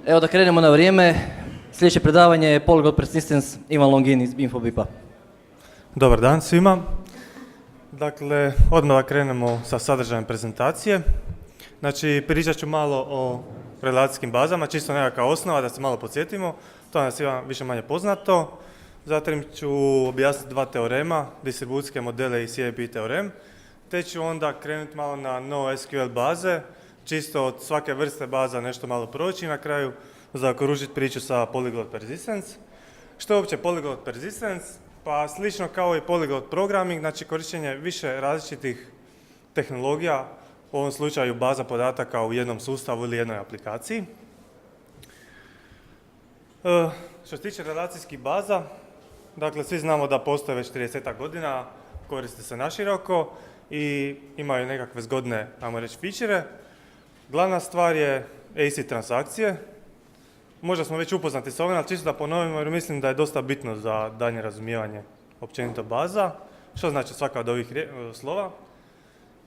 Evo da krenemo na vrijeme. Sljedeće predavanje je Polyglot Persistence, Ivan Longin iz Infobipa. Dobar dan svima. Dakle, odmah da krenemo sa sadržajem prezentacije. Znači, pričat ću malo o relacijskim bazama, čisto nekakva osnova da se malo podsjetimo. To nam je svima više manje poznato. Zatim ću objasniti dva teorema, distribucijske modele i CIP teorem. Te ću onda krenuti malo na NoSQL baze, čisto od svake vrste baza nešto malo proći i na kraju zaokružiti priču sa Polyglot Persistence. Što je uopće Polyglot Persistence? Pa slično kao i Polyglot Programming, znači korištenje više različitih tehnologija, u ovom slučaju baza podataka u jednom sustavu ili jednoj aplikaciji. Što se tiče relacijskih baza, dakle svi znamo da postoje već 30 godina, koriste se naširoko i imaju nekakve zgodne, ajmo reći, fičere. Glavna stvar je AC transakcije. Možda smo već upoznati s ovim, ali čisto da ponovimo jer mislim da je dosta bitno za daljnje razumijevanje općenito baza. Što znači svaka od ovih slova?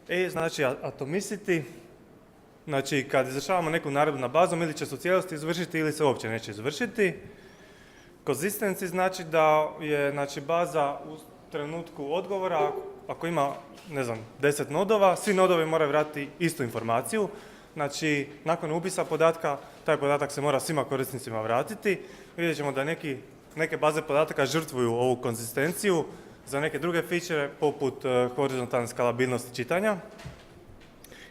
A znači atomicity, znači kad izvršavamo neku naredbu na bazom ili će se u cijelosti izvršiti ili se uopće neće izvršiti. Consistency znači da je baza u trenutku odgovora, ako ima 10 nodova, svi nodovi moraju vratiti istu informaciju. Znači, nakon upisa podatka, taj podatak se mora svima korisnicima vratiti. Vidjet ćemo da neke baze podataka žrtvuju ovu konzistenciju za neke druge feature, poput horizontalne skalabilnosti čitanja.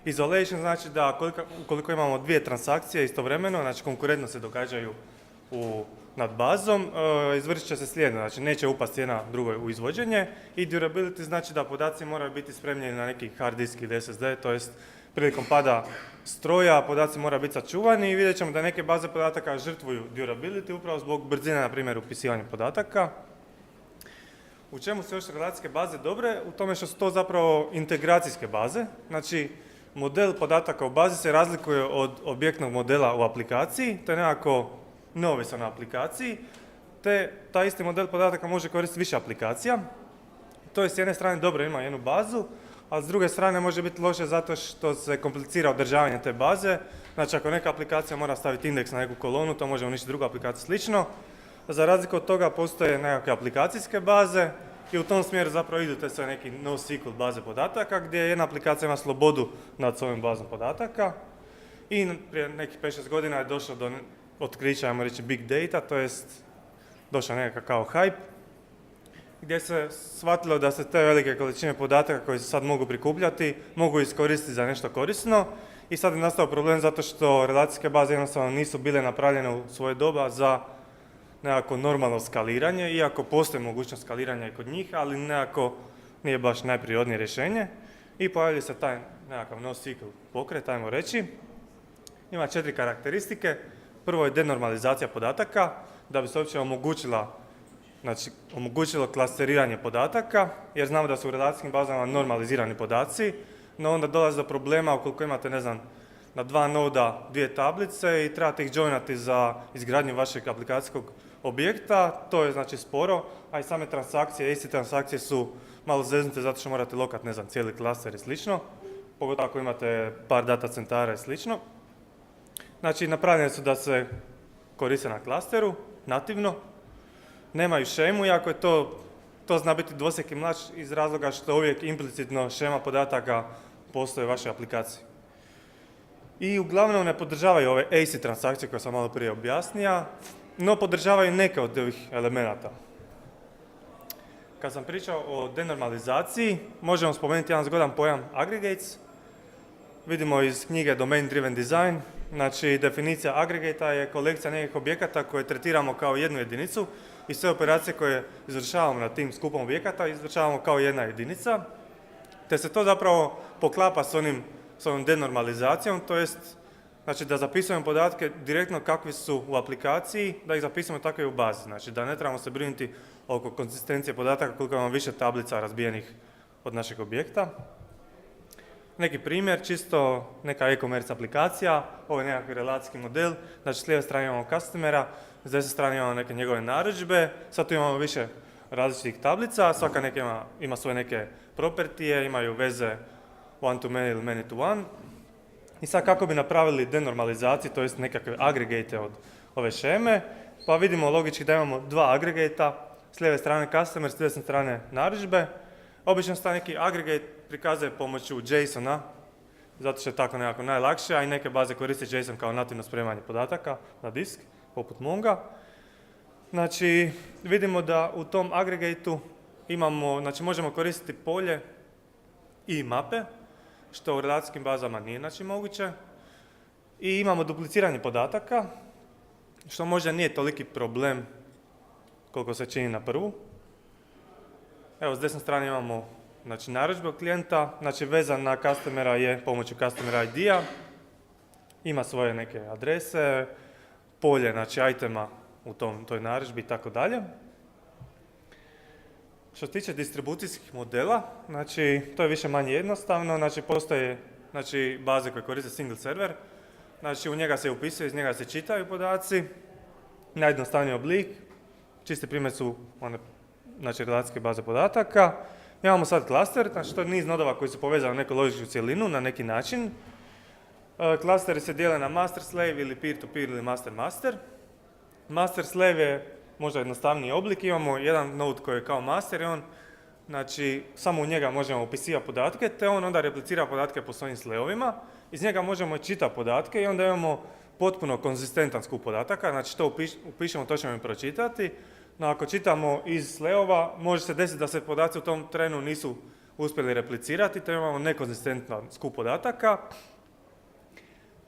Isolation znači da ukoliko imamo dvije transakcije istovremeno, znači konkurentno se događaju nad bazom, izvršit će se slijedno, znači neće upasti jedna drugoj u izvođenje. I durability znači da podaci moraju biti spremljeni na neki hard disk ili SSD, to jest prilikom pada stroja podaci moraju biti sačuvani i vidjet ćemo da neke baze podataka žrtvuju durability upravo zbog brzine, na primjer, upisivanja podataka. U čemu su još relacijske baze dobre? U tome što su to zapravo integracijske baze. Znači, model podataka u bazi se razlikuje od objektnog modela u aplikaciji, to je nekako neovisan na aplikaciji, te taj isti model podataka može koristiti više aplikacija. To je s jedne strane dobro, ima jednu bazu, a s druge strane može biti loše zato što se komplicira održavanje te baze. Znači, ako neka aplikacija mora staviti indeks na neku kolonu, to može uništiti drugu aplikaciju slično. Za razliku od toga postoje nekakve aplikacijske baze i u tom smjeru zapravo idu te sve neki NoSQL baze podataka gdje jedna aplikacija ima slobodu nad svojom bazom podataka. I prije nekih 5-6 godina je došlo do otkrića, ajmo reći, big data, to jest došao nekakav kao hype, gdje se shvatilo da se te velike količine podataka koje se sad mogu prikupljati mogu iskoristiti za nešto korisno i sad je nastao problem zato što relacijske baze jednostavno nisu bile napravljene u svoje doba za nekako normalno skaliranje, iako postoji mogućnost skaliranja i kod njih, ali nekako nije baš najprirodnije rješenje i pojavljuje se taj nekakav NoSQL pokret, ajmo reći. Ima 4 karakteristike. Prvo je denormalizacija podataka, da bi se uopće omogućilo klasteriranje podataka, jer znamo da su u relacijskim bazama normalizirani podaci, no onda dolazi do problema ukoliko imate, na dva noda dvije tablice i trebate ih joinati za izgradnju vašeg aplikacijskog objekta, to je znači sporo, a i same transakcije, iste transakcije su malo zeznute zato što morate lokati, cijeli klaster i slično, pogotovo ako imate par data centara i slično. Znači, napravljene su da se koriste na klasteru, nativno, nemaju šemu, iako je to zna biti dvosjeki mač iz razloga što uvijek implicitno šema podataka postoji u vašoj aplikaciji. I uglavnom ne podržavaju ove AC transakcije koje sam malo prije objasnio, no podržavaju neke od ovih elemenata. Kad sam pričao o denormalizaciji, možemo spomenuti jedan zgodan pojam aggregates. Vidimo iz knjige Domain Driven Design, znači definicija aggregata je kolekcija nekih objekata koje tretiramo kao jednu jedinicu i sve operacije koje izvršavamo na tim skupom objekata izvršavamo kao jedna jedinica, te se to zapravo poklapa s onom denormalizacijom, to jest znači da zapisujemo podatke direktno kakvi su u aplikaciji, da ih zapisujemo tako i u bazi, znači da ne trebamo se brinuti oko konzistencije podataka koliko imamo više tablica razbijenih od našeg objekta. Neki primjer, čisto neka e-commerce aplikacija, ovo je nekakvi relacijski model, znači s lijeve strane imamo customera, s desne strane imamo neke njegove narudžbe, sad tu imamo više različitih tablica, svaka neka ima svoje neke propertije, imaju veze one to many ili many to one. I sad kako bi napravili denormalizaciju, to jest nekakve agregate od ove šeme, pa vidimo logički da imamo dva agregata, s lijeve strane customer, s desne strane narudžbe. Obično se taj neki agregate prikazuje pomoću JSON-a, zato što je tako nekako najlakše, a i neke baze koriste JSON kao nativno spremanje podataka na disk, poput Monga. Znači, vidimo da u tom agregateu imamo, znači možemo koristiti polje i mape, što u relacijskim bazama nije znači moguće. I imamo dupliciranje podataka, što možda nije toliki problem koliko se čini na prvu. Evo, s desne strane imamo znači, narudžbe od klijenta, znači vezan na customera je pomoću customer ID-a, ima svoje neke adrese, polje, znači itema u toj narudžbi i tako dalje. Što se tiče distribucijskih modela, znači to je više manje jednostavno, znači postoje znači, baze koje koriste single server, znači u njega se upisuje, iz njega se čitaju podaci, najjednostavniji oblik, čisti primjer su one, znači relacijske baze podataka. Imamo sad klaster, znači to je niz nodova koji su povezani u neku logičku cjelinu na neki način. Klasteri se dijele na master slave ili peer-to-peer ili master-master. Master-slave je možda jednostavniji oblik, imamo jedan node koji je kao master i on, znači, samo u njega možemo upisivati podatke, te on onda replicira podatke po svojim slaveovima. Iz njega možemo čitati podatke i onda imamo potpuno konzistentan skup podataka, znači to upišemo, to ćemo i pročitati. No ako čitamo iz slaveova, može se desiti da se podaci u tom trenu nisu uspjeli replicirati, te imamo nekonzistentan skup podataka.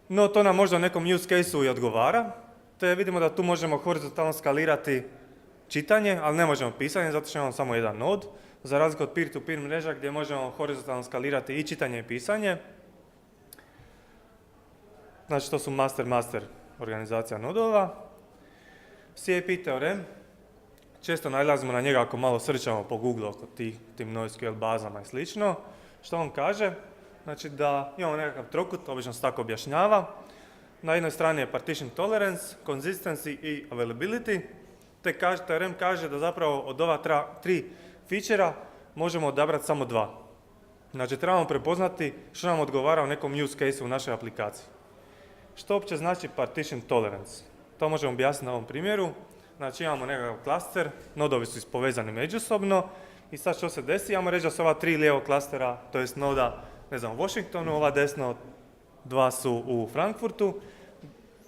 No to nam možda u nekom use case-u i odgovara, te vidimo da tu možemo horizontalno skalirati čitanje, ali ne možemo pisanje, zato što imamo samo jedan node, za razliku od peer-to-peer mreža gdje možemo horizontalno skalirati i čitanje i pisanje. Znači to su master-master organizacija nodova. CAP teorem, često nailazimo na njega ako malo srčamo po Google oko tim NoSQL bazama i slično. Što on kaže? Znači da imamo nekakav trokut, obično se tako objašnjava. Na jednoj strani je partition tolerance, consistency i availability. Teorem kaže da zapravo od ova tri feature-a možemo odabrati samo dva. Znači trebamo prepoznati što nam odgovara u nekom use case u našoj aplikaciji. Što uopće znači partition tolerance? To možemo objasniti na ovom primjeru. Znači imamo nekakav klaster, nodovi su povezani međusobno i sad što se desi? Imamo reći da su ova tri lijevo klastera, to jest noda, ne znam, u Washingtonu, ova desno, dva su u Frankfurtu.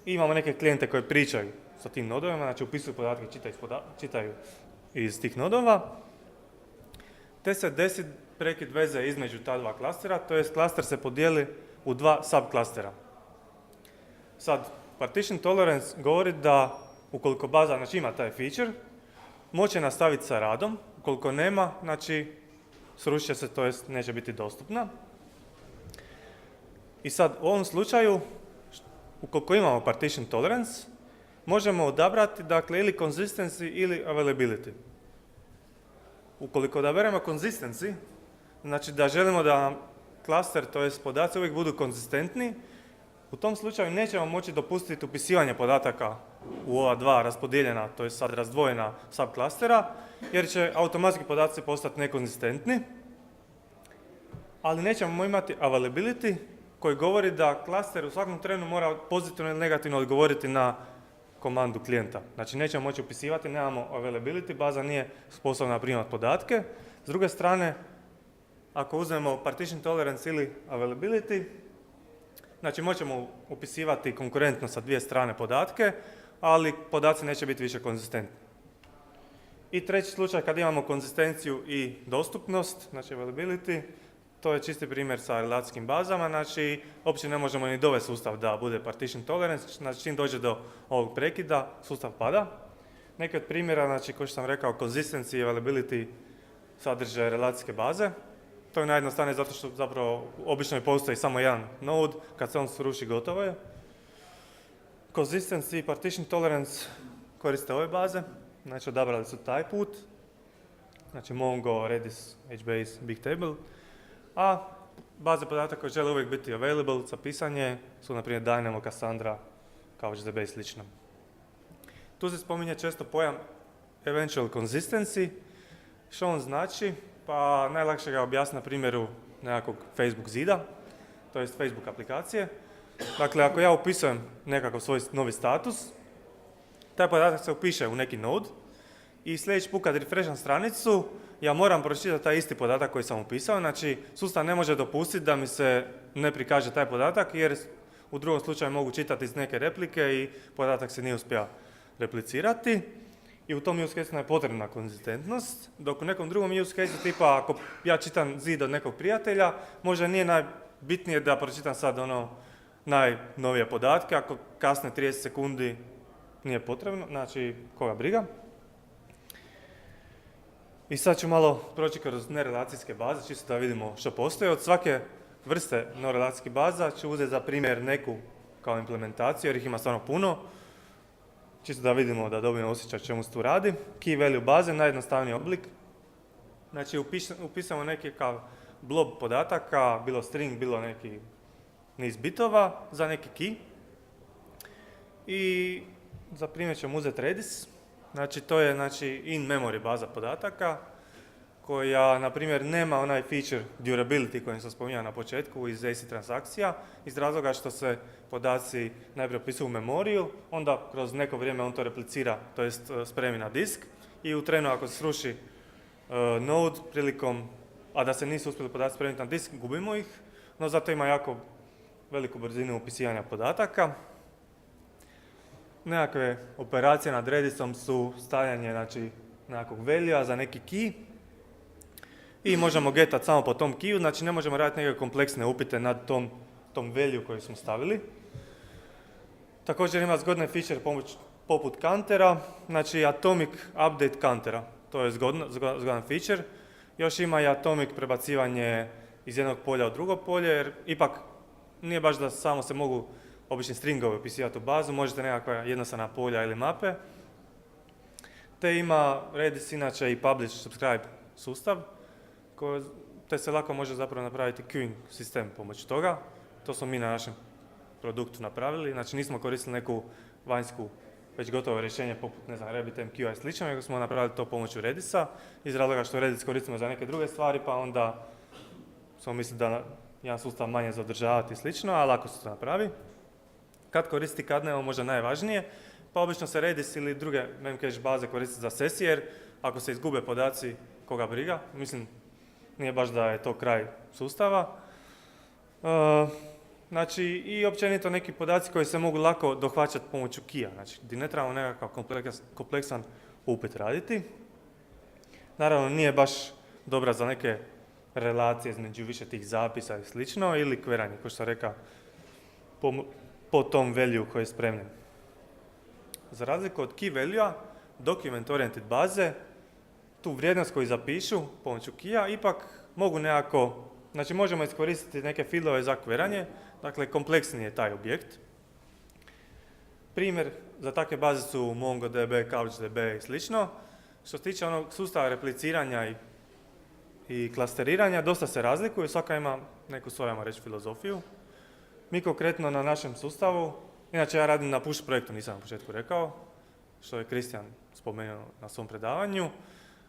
I imamo neke klijente koji pričaju sa tim nodovima, znači upisuju podatke, čitaju iz tih nodova. Te se desi prekid veze između ta dva klastera, to jest klaster se podijeli u dva subklastera. Sad, partition tolerance govori da ukoliko baza znači, ima taj feature, moće nastaviti sa radom, ukoliko nema, znači srušit će se, to jest neće biti dostupna. I sad u ovom slučaju, ukoliko imamo partition tolerance, možemo odabrati dakle, ili consistency ili availability. Ukoliko odaberemo consistency, znači da želimo da nam klaster, to jest podaci uvijek budu konzistentni, u tom slučaju nećemo moći dopustiti upisivanje podataka u ova dva raspodijeljena, to je sad razdvojena subklastera, jer će automatski podaci postati nekonzistentni, ali nećemo imati availability koji govori da klaster u svakom trenu mora pozitivno ili negativno odgovoriti na komandu klijenta. Znači nećemo moći upisivati, nemamo availability, baza nije sposobna primati podatke. S druge strane, ako uzmemo partition tolerance ili availability, znači moćemo upisivati konkurentno sa dvije strane podatke, ali podaci neće biti više konzistentni. I treći slučaj kad imamo konzistenciju i dostupnost, znači availability, to je čisti primjer sa relacijskim bazama, znači uopće ne možemo ni dovesti sustav da bude partition tolerance, znači čim dođe do ovog prekida, sustav pada. Neki od primjera, znači kao što sam rekao, consistency i availability sadrže relacijske baze. To je najjednostavnije zato što zapravo obično postoji samo jedan node, kad se on sruši gotovo je. Consistency i partition tolerance koriste ove baze, znači odabrali su taj put, znači Mongo, Redis, HBase, Bigtable, a baze podataka koje žele uvijek biti available za pisanje su na primjer Dynamo, Cassandra, kao HDB i slično. Tu se spominje često pojam eventual consistency. Što on znači? Pa najlakše ga objasniti na primjeru nekakvog Facebook zida, to jest Facebook aplikacije. Dakle, ako ja upisujem nekakav svoj novi status, taj podatak se upiše u neki node i sljedeći put kad refresham stranicu, ja moram pročitati taj isti podatak koji sam upisao, znači sustav ne može dopustiti da mi se ne prikaže taj podatak jer u drugom slučaju mogu čitati iz neke replike i podatak se nije uspio replicirati. I u tom use case je potrebna konzistentnost, dok u nekom drugom use case tipa ako ja čitam zid od nekog prijatelja, možda nije najbitnije da pročitam sad najnovije podatke, ako kasne 30 sekundi nije potrebno, znači koga briga. I sad ću malo proći kroz nerelacijske baze, čisto da vidimo što postoji. Od svake vrste nerelacijskih baza ću uzeti za primjer neku kao implementaciju, jer ih ima stvarno puno. Čisto da vidimo, da dobijemo osjećaj čemu se tu radi. Key value baze, najjednostavniji oblik. Znači upisamo neki kao blob podataka, bilo string, bilo neki niz bitova za neki key. I za primjer ćemo uzeti Redis. Znači to je in-memory baza podataka koja, na primjer, nema onaj feature durability koji sam spominjao na početku iz AC transakcija, iz razloga što se podaci najprije upisuju u memoriju, onda kroz neko vrijeme on to replicira, to jest spremi na disk i u trenu ako se sruši node prilikom, a da se nisu uspjeli podaci spremiti na disk, gubimo ih, no zato ima jako veliku brzinu upisivanja podataka. Nekakve operacije nad Redisom su stavljanje nekakvog value za neki key i možemo getat samo po tom keyu, znači ne možemo raditi neke kompleksne upite nad tom value koju smo stavili. Također ima zgodne feature poput countera, znači atomic update countera, to je zgodan feature. Još ima i atomic prebacivanje iz jednog polja u drugo polje, jer ipak nije baš da samo se mogu obični stringovi upisivati u bazu, možete nekakva jednostavna polja ili mape. Te ima Redis inače i publish subscribe sustav, te se lako može zapravo napraviti queuing sistem pomoću toga. To smo mi na našem produktu napravili, znači nismo koristili neku vanjsku već gotovo rješenje poput, ne znam, RabbitMQ i slično, nego smo napravili to pomoću Redisa, iz razloga što Redis koristimo za neke druge stvari, pa onda smo mislili da jedan sustav manje zadržavati i slično, ali lako se to napravi. Kad koristi, kad ne, možda najvažnije, pa obično se Redis ili druge Memcache baze koriste za sesije, jer ako se izgube podaci, koga briga, mislim, nije baš da je to kraj sustava. Znači, i općenito neki podaci koji se mogu lako dohvaćati pomoću kija, znači gdje ne trebamo nekakav kompleksan upit raditi. Naravno, nije baš dobra za neke relacije između više tih zapisa i slično, ili kveranje, kao što sam rekao, po tom value koji je spremljen. Za razliku od key value-a, document oriented baze, tu vrijednost koju zapišu pomoću kija, ipak mogu nekako, znači možemo iskoristiti neke fieldove za kveranje, dakle kompleksniji je taj objekt. Primjer za takve baze su MongoDB, CouchDB i slično. Što se tiče onog sustava repliciranja i klasteriranja, dosta se razlikuju, svaka ima neku svoju, ajmo reći, filozofiju. Mi konkretno na našem sustavu, inače ja radim na push projektu, nisam na početku rekao, što je Kristijan spomenuo na svom predavanju.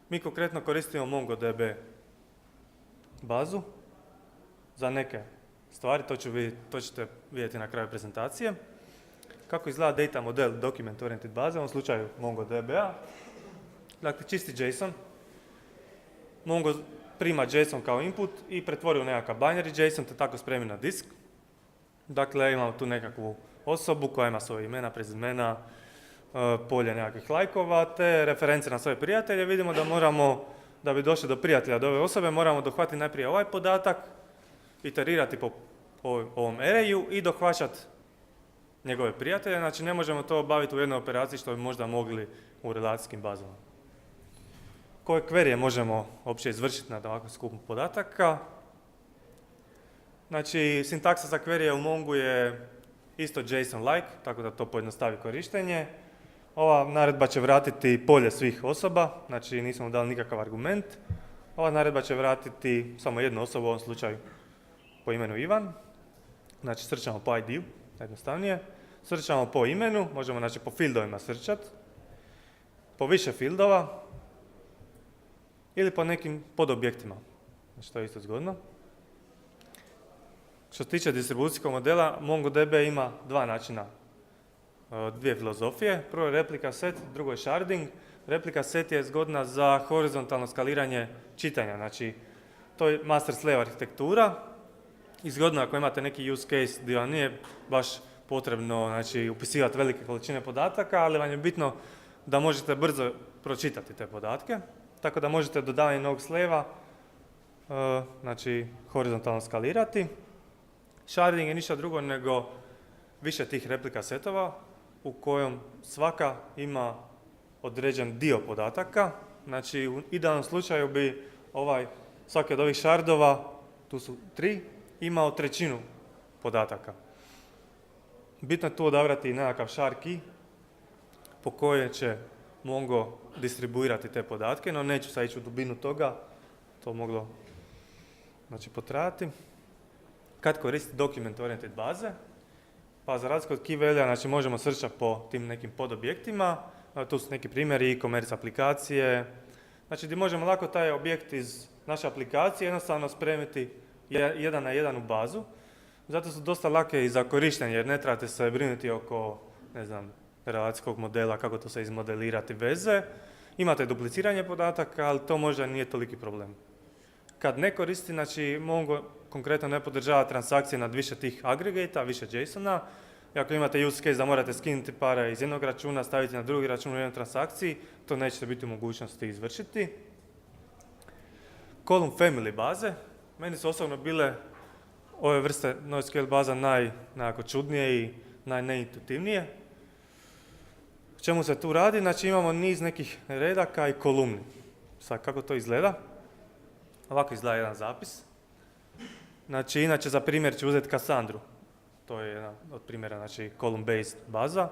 Mi konkretno koristimo MongoDB bazu za neke stvari, to ćete vidjeti na kraju prezentacije. Kako izgleda data model document oriented baze, u ovom slučaju MongoDB-a. Dakle, čisti JSON. Mongo prima JSON kao input i pretvori u nekakav binary JSON, te tako spremi na disk. Dakle, imamo tu nekakvu osobu koja ima svoje imena, prezimena, polje nekakvih lajkova, te reference na svoje prijatelje. Vidimo da moramo, da bi došli do prijatelja do ove osobe, moramo dohvatiti najprije ovaj podatak, iterirati po ovom arrayu i dohvaćati njegove prijatelje. Znači, ne možemo to obaviti u jednoj operaciji što bi možda mogli u relacijskim bazama. Koje queryje možemo uopće izvršiti na ovakvom skupu podataka? Znači, sintaksa za queryje u Mongu je isto JSON-like, tako da to pojednostavi korištenje. Ova naredba će vratiti polje svih osoba, znači nismo dali nikakav argument. Ova naredba će vratiti samo jednu osobu, u ovom slučaju po imenu Ivan. Znači, srčamo po ID-u, jednostavnije. Srčamo po imenu, možemo znači po fieldovima srčati. Po više fieldova. Ili po nekim podobjektima, znači to je isto zgodno. Što se tiče distribucijskog modela, MongoDB ima dva načina, dvije filozofije. Prvo je replika set, drugo je sharding. Replika set je zgodna za horizontalno skaliranje čitanja, znači to je master slave arhitektura. I zgodno ako imate neki use case gdje vam nije baš potrebno znači, upisivati velike količine podataka, ali vam je bitno da možete brzo pročitati te podatke. Tako da možete dodavanje novog sleva znači horizontalno skalirati. Sharding je ništa drugo nego više tih replika setova u kojem svaka ima određen dio podataka. Znači u idealnom slučaju bi svaki od ovih shardova, tu su 3, imao trećinu podataka. Bitno je tu odabrati nekakav shard key po kojoj će Mongo distribuirati te podatke, no neću sad ići u dubinu toga, to moglo znači, potrajati. Kad koristiti document oriented baze, pa za razliku od key value, znači možemo searchati po tim nekim podobjektima, tu su neki primjeri e-commerce aplikacije, znači gdje možemo lako taj objekt iz naše aplikacije jednostavno spremiti jedan na jedan u bazu. Zato su dosta lake i za korištenje jer ne trebate se brinuti oko, ne znam, relacijskog modela, kako to se izmodelirati veze. Imate dupliciranje podataka, ali to možda nije toliki problem. Kad ne koristi, znači Mongo konkretno ne podržava transakcije nad više tih agregata, više JSON-a. I ako imate use case da morate skinuti pare iz jednog računa, staviti na drugi račun u jednoj transakciji, to nećete biti u mogućnosti izvršiti. Column family baze. Meni su osobno bile ove vrste NoSQL baza najako čudnije i najneintuitivnije. O čemu se tu radi? Znači imamo niz nekih redaka i kolumni. Sad kako to izgleda? Ovako izgleda jedan zapis. Znači inače za primjer ću uzeti Cassandru. To je jedan od primjera, znači column-based baza.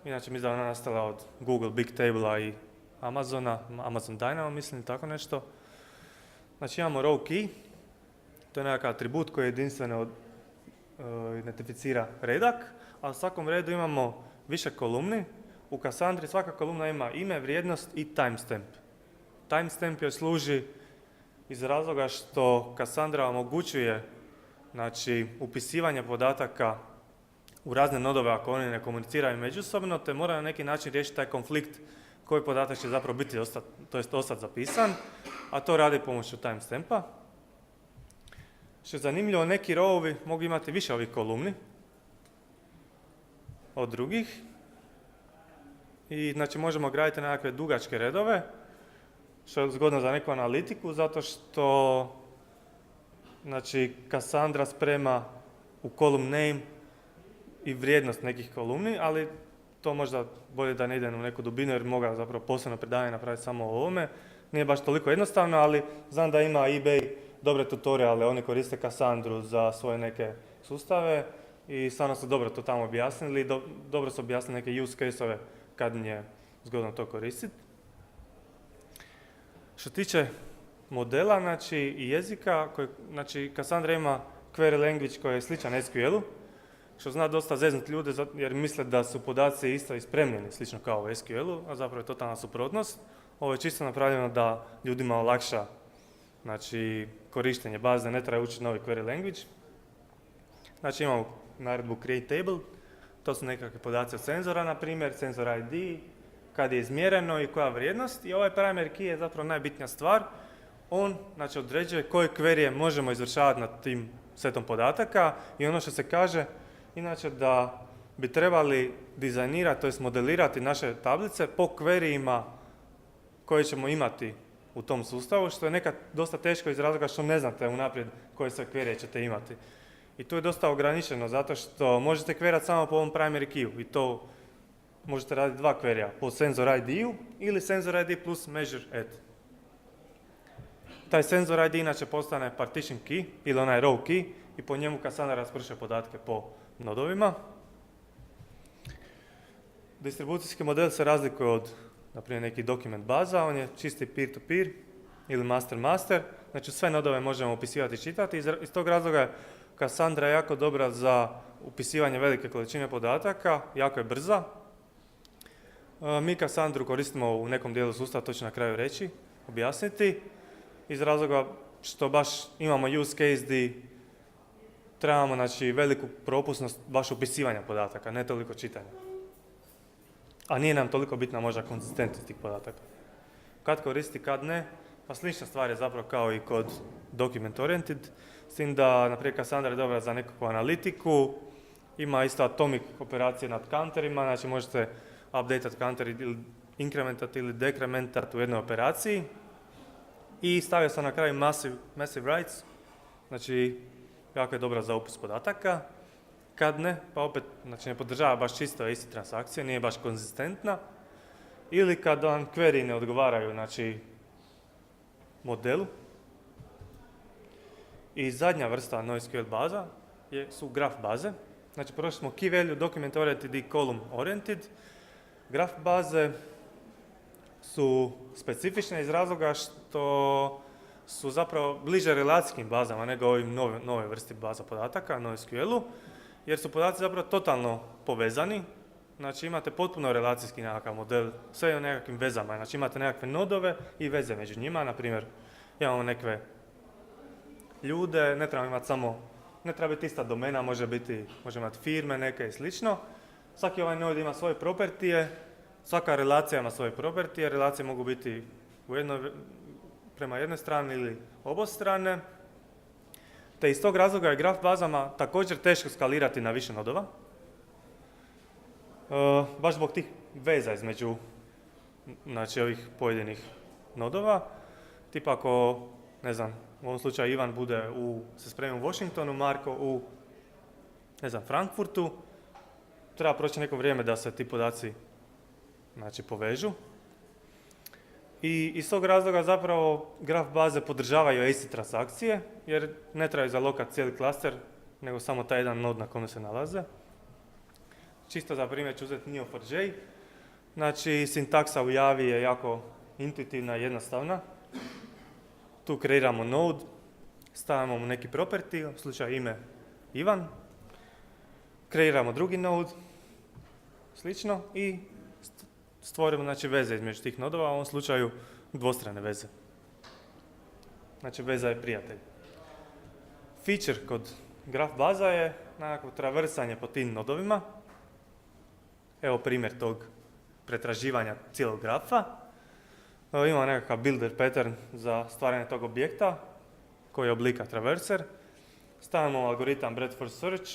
Inače mislim da ona nastala od Google Big Table-a i Amazona, Amazon Dynamo mislim, tako nešto. Znači imamo row key, to je nekakav atribut koji jedinstveno identificira redak, a u svakom redu imamo više kolumni. U Cassandri svaka kolumna ima ime, vrijednost i timestamp. Timestamp joj služi iz razloga što Cassandra omogućuje znači, upisivanje podataka u razne nodove ako oni ne komuniciraju međusobno, te mora na neki način riješiti taj konflikt koji podatak će zapravo biti ostati zapisan, a to radi pomoću timestampa. Što je zanimljivo, neki rowovi mogu imati više ovih kolumni od drugih i znači možemo graditi nekakve dugačke redove, što je zgodno za neku analitiku, zato što znači, Cassandra sprema u column name i vrijednost nekih kolumni, ali to možda bolje da ne idem u neku dubinu jer mogu zapravo posebno predavanje napraviti samo o ovome. Nije baš toliko jednostavno, ali znam da ima eBay dobre tutoriale, oni koriste Cassandru za svoje neke sustave i stvarno su dobro to tamo objasnili, dobro su objasnili neke use case-ove kad mi je zgodno to koristiti. Što tiče modela znači, i jezika, znači Cassandra ima query language koji je sličan SQL-u, što zna dosta zeznuti ljude jer misle da su podaci isto ispremljeni, slično kao u SQL-u, a zapravo je totalna suprotnost. Ovo je čisto napravljeno da ljudima olakša znači, korištenje baze, ne treba učiti novi query language. Znači imamo naredbu create table, to su nekakve podaci od senzora, na primjer, senzor ID, kad je izmjereno i koja vrijednost. I ovaj primary key je zapravo najbitnija stvar. On znači, određuje koje queryje možemo izvršavati nad tim setom podataka i ono što se kaže, inače da bi trebali dizajnirati, to jest modelirati naše tablice po queryjima koje ćemo imati u tom sustavu, što je nekad dosta teško iz razloga što ne znate unaprijed koje sve queryje ćete imati. I tu je dosta ograničeno, zato što možete queryati samo po ovom primary keyu i to možete raditi dva queryja, po sensor ID-u ili sensor ID plus measure add. Taj sensor ID inače postane partition key ili onaj row key i po njemu Cassandra rasprše podatke po nodovima. Distribucijski model se razlikuje od, naprimjer, nekih dokument baza, on je čisti peer-to-peer ili master-master, znači sve nodove možemo upisivati i čitati. Iz tog razloga je Cassandra jako dobra za upisivanje velike količine podataka, jako je brza. Mi Cassandru koristimo u nekom dijelu sustava, to ću na kraju reći, objasniti, iz razloga što baš imamo use case gdje trebamo znači, veliku propusnost baš upisivanja podataka, ne toliko čitanja. A nije nam toliko bitna možda konzistentnost tih podataka. Kad koristi, kad ne, pa slična stvar je zapravo kao i kod document oriented, s tim da, naprijed, Cassandra je dobra za nekakvu analitiku, ima isto atomic operacije nad counterima, znači možete updateat counter ili inkrementat ili dekrementat u jednoj operaciji. I stavio sam na kraju massive writes, znači jako je dobra za upis podataka. Kad ne, pa opet znači ne podržava baš čisto iste transakcije, nije baš konzistentna. Ili kad vam query ne odgovaraju znači, modelu. I zadnja vrsta NoSQL baza su graph baze. Znači prošli smo key value, document oriented i column oriented. Graph baze su specifične iz razloga što su zapravo bliže relacijskim bazama nego ovim nove vrsti baza podataka, NoSQL-u, jer su podaci zapravo totalno povezani. Znači imate potpuno relacijski nekakav model, sve je u nekakvim vezama. Znači imate nekakve nodove i veze među njima. Naprimjer, imamo nekakve ljude, ne treba imati ne treba biti ista domena, može imati firme neke i slično. Svaki ovaj nod ima svoje propertije, svaka relacija ima svoje propertije, relacije mogu biti prema jednoj strani ili obostrane. Te iz tog razloga je graf bazama također teško skalirati na više nodova. Baš zbog tih veza između znači, ovih pojedinih nodova. Tipa ako, ne znam, u ovom slučaju Ivan se spremi u Washingtonu, Marko u, ne znam, Frankfurtu, treba proći neko vrijeme da se ti podaci znači, povežu. I iz tog razloga zapravo graf baze podržavaju ACID transakcije, jer ne trebaju zalokat cijeli klaster, nego samo taj jedan nod na kome se nalaze. Čisto za primjer ću uzeti Neo4j. Znači, sintaksa u Javi je jako intuitivna i jednostavna. Tu kreiramo node, stavimo mu neki property, u slučaju ime Ivan. Kreiramo drugi node, slično, i stvorimo znači, veze između tih nodova, u ovom slučaju dvostrane veze. Znači, veza je prijatelj. Feature kod graf baza je nekako traversanje po tim nodovima. Evo primjer tog pretraživanja cijelog grafa. Imamo nekakav builder pattern za stvaranje tog objekta koji je oblika traverser. Stavimo algoritam breadth first search.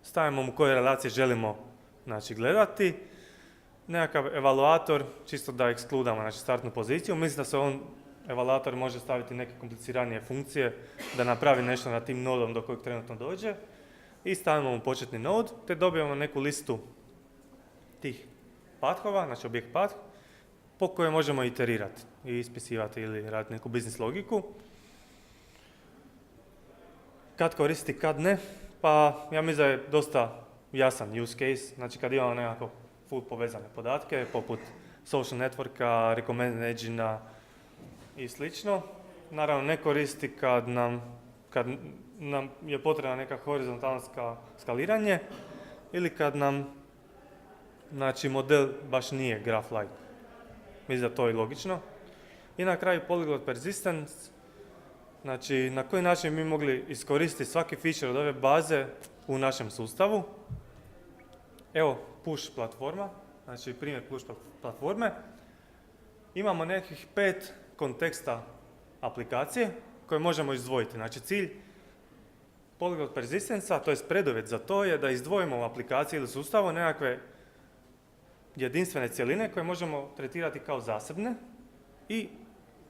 Stavimo mu koje relacije želimo znači, gledati. Nekakav evaluator, čisto da ekskludamo znači, startnu poziciju. Mislim da se evaluator može staviti neke kompliciranije funkcije da napravi nešto na tim nodom do kojeg trenutno dođe. I stavimo mu početni node, te dobijemo neku listu tih pathova, znači objekt path, po kojoj možemo iterirati i ispisivati ili raditi neku biznis logiku. Kad koristiti, kad ne, pa ja mislim da je dosta jasan use case, znači kad imamo nekako full povezane podatke, poput social networka, recommended engine i slično. Naravno ne koristi kad nam je potrebna neka horizontalna skaliranje ili kad nam znači, model baš nije graph-like. Mislim da to je logično. I na kraju polyglot persistence, znači na koji način mi mogli iskoristiti svaki feature od ove baze u našem sustavu. Evo push platforma, znači primjer push platforme. Imamo nekih 5 konteksta aplikacije koje možemo izdvojiti. Znači cilj polyglot persistence-a, to je preduvjet za to, je da izdvojimo u aplikaciji ili sustavu nekakve jedinstvene cjeline koje možemo tretirati kao zasebne i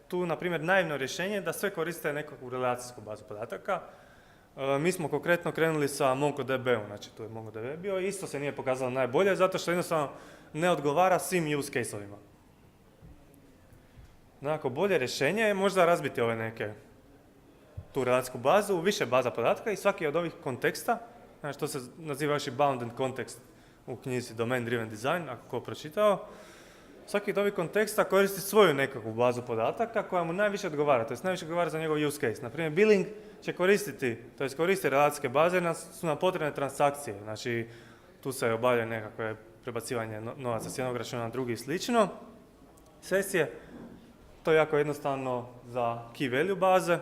tu, na primjer, naivno rješenje je da sve koriste nekakvu relacijsku bazu podataka. Mi smo konkretno krenuli sa MongoDB-om, znači tu je MongoDB bio i isto se nije pokazalo najbolje zato što jednostavno ne odgovara svim use case-ovima. Nekako bolje rješenje je možda razbiti ove neke tu relacijsku bazu u više baza podataka i svaki od ovih konteksta, znači to se naziva još i bounded context u knjizi Domain Driven Design, ako ko pročitao, svaki od ovih konteksta koristi svoju nekakvu bazu podataka koja mu najviše odgovara, to jest najviše odgovara za njegov use case. Naprimjer, billing će koristiti relacijske baze, su nam potrebne transakcije, znači tu se obavlja nekakve prebacivanje novaca s jednog računa na drugi i slično. Sesije, to je jako jednostavno za key value baze,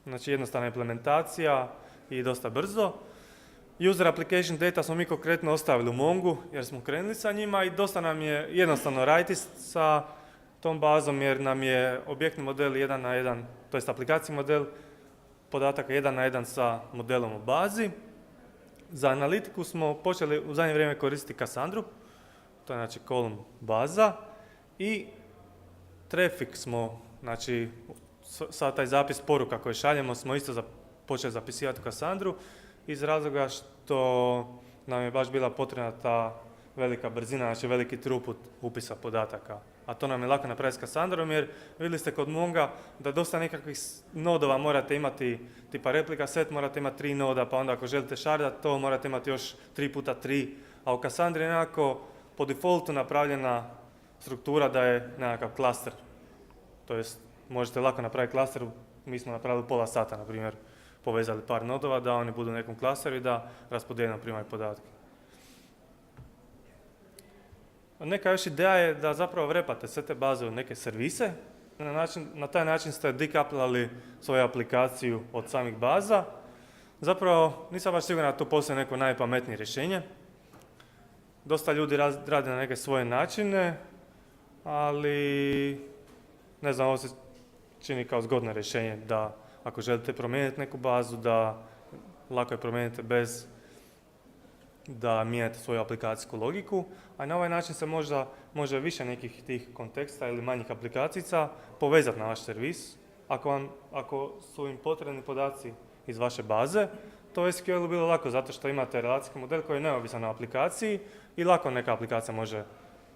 znači jednostavna implementacija, i dosta brzo. User application data smo mi konkretno ostavili u Mongu jer smo krenuli sa njima i dosta nam je jednostavno raditi sa tom bazom jer nam je objektni model 1 na 1, to jest aplikacijski model podataka 1 na 1 sa modelom u bazi. Za analitiku smo počeli u zadnje vrijeme koristiti Cassandru, to je znači column baza i traffic smo, znači sa taj zapis poruka koje šaljemo smo isto počeli zapisivati u Cassandru iz razloga što nam je baš bila potrebna ta velika brzina, znači veliki throughput upisa podataka. A to nam je lako napraviti s Cassandrom jer vidjeli ste kod Monga da dosta nekakvih nodova morate imati, tipa replika set morate imati 3 noda, pa onda ako želite šardati to morate imati još 3x3, a u Cassandri je nekako po defaultu napravljena struktura da je nekakav klaster. To jest možete lako napraviti klaster, mi smo napravili pola sata, na primjer, povezali par nodova da oni budu u nekom klasteru i da raspodijeljeno primaju podatke. Neka još ideja je da zapravo vrepate sve te baze u neke servise. Na taj način ste dekaplali svoju aplikaciju od samih baza. Zapravo nisam baš siguran da to postoji neko najpametnije rješenje. Dosta ljudi rade na neke svoje načine, ali ne znam, ovo se čini kao zgodno rješenje da ako želite promijeniti neku bazu, da lako je promijenite bez da mijenjate svoju aplikacijsku logiku, a na ovaj način se možda može više nekih tih konteksta ili manjih aplikacija povezati na vaš servis. Ako su im potrebni podaci iz vaše baze, to je SQL bilo lako zato što imate relacijski model koji je neovisan na aplikaciji i lako neka aplikacija može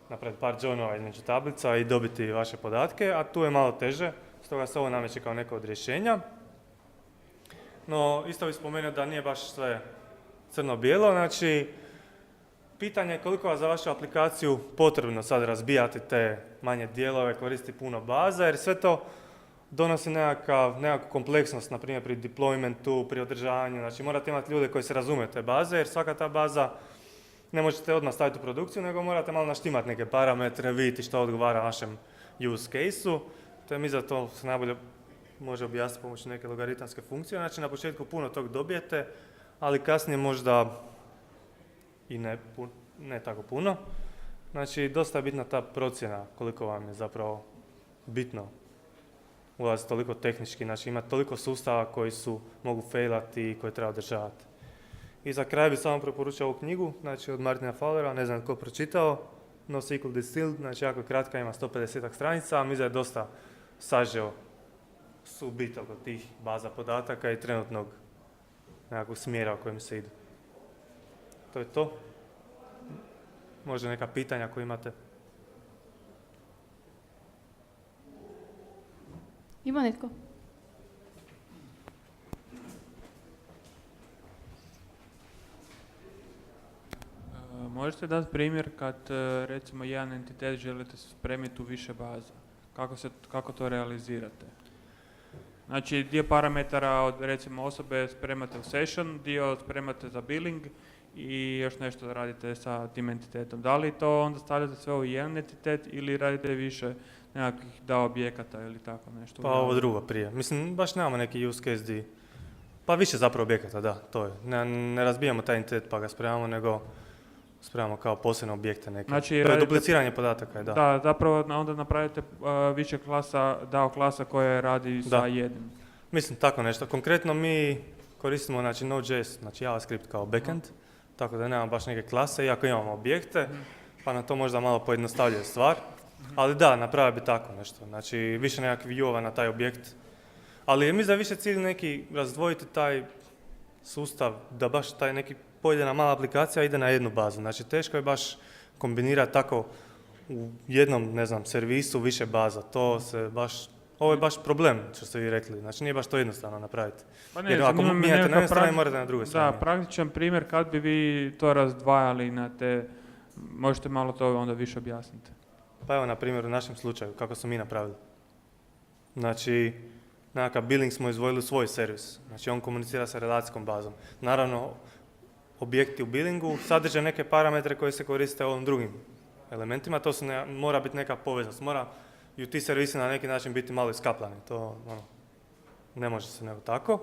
napraviti par joinova između tablica i dobiti vaše podatke, a tu je malo teže, stoga se ovo nameće kao neko od rješenja. No, isto bih spomenuo da nije baš sve crno-bijelo, znači pitanje je koliko vas za vašu aplikaciju potrebno sad razbijati te manje dijelove, koristiti puno baza, jer sve to donosi nekakvu kompleksnost, na primjer pri deploymentu, pri održavanju, znači morate imati ljude koji se razumiju te baze, jer svaka ta baza ne možete odmah staviti u produkciju, nego morate malo naštimati neke parametre, vidjeti što odgovara vašem use case-u, to je to se najbolje može objasniti pomoću neke logaritamske funkcije, znači na početku puno tog dobijete, ali kasnije možda i ne tako puno. Znači, dosta je bitna ta procjena koliko vam je zapravo bitno ulaziti toliko tehnički, znači ima toliko sustava koji mogu failati i koje treba održavati. I za kraj bih samo preporučio ovu knjigu, znači od Martina Fowlera, ne znam tko pročitao, NoSQL Distilled, znači jako kratka, ima 150 stranica, a mislim da je dosta sažeo bit oko tih baza podataka i trenutnog nekakvog smjera u kojem se ide. To je to. Možda neka pitanja koje imate. Ima netko? Možete dati primjer kad recimo jedan entitet želite spremiti u više baza? Kako to realizirate? Znači dio parametara od recimo osobe spremate u session, dio spremate za billing i još nešto radite sa tim entitetom. Da li to onda stavljate sve u jedan entitet ili radite više nekakvih objekata ili tako nešto? Pa ovo drugo prije. Mislim, baš nemamo neki use case di... Pa više zapravo objekata, da, to je. Ne razbijamo taj entitet pa ga spremamo, nego spremamo kao posebne objekte neke. Znači, to je dupliciranje podataka, da. Da, zapravo onda napravite više klasa, klasa koje radi sa jednim. Mislim, tako nešto. Konkretno mi koristimo znači, Node.js, znači JavaScript kao backend, tako da nemamo baš neke klase, iako imamo objekte, pa na to možda malo pojednostavljuje stvar. Ali da, napravio bi tako nešto. Znači, više nekakvih view-ova na taj objekt. Ali mislim da je više cilj neki razdvojiti taj sustav, da baš taj neki pojedina mala aplikacija ide na jednu bazu. Znači, teško je baš kombinirati tako u jednom, ne znam, servisu više baza. Ovo je baš problem, što ste vi rekli. Znači, nije baš to jednostavno napraviti. Pa ne, jer ako mijenjate na jednoj strani, morate na drugoj strani. Da, praktičan primjer kad bi vi to razdvajali na te, možete malo to onda više objasniti. Pa evo, na primjer, u našem slučaju, kako smo mi napravili. Znači, nekakav billing smo izdvojili u svoj servis. Znači, on komunicira sa relacijskom bazom. Naravno, objekti u billingu sadrže neke parametre koji se koriste u ovim drugim elementima. To mora biti neka poveznost. Moraju ti servisi na neki način biti malo iskapljani. To ne može se nego tako.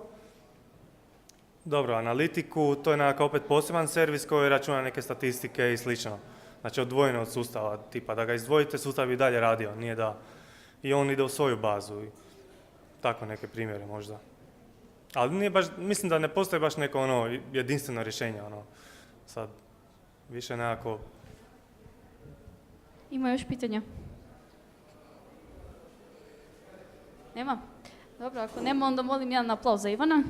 Dobro, analitiku, to je nekakav opet poseban servis koji računa neke statistike i slično. Znači odvojeno od sustava, tipa da ga izdvojite, sustav bi dalje radio, nije da i on ide u svoju bazu i tako neke primjere možda. Ali nije baš, mislim da ne postoji baš neko ono jedinstveno rješenje, ono, sad više nekako. Ima još pitanja? Nema? Dobro, ako nema, onda molim jedan aplauz za Ivana.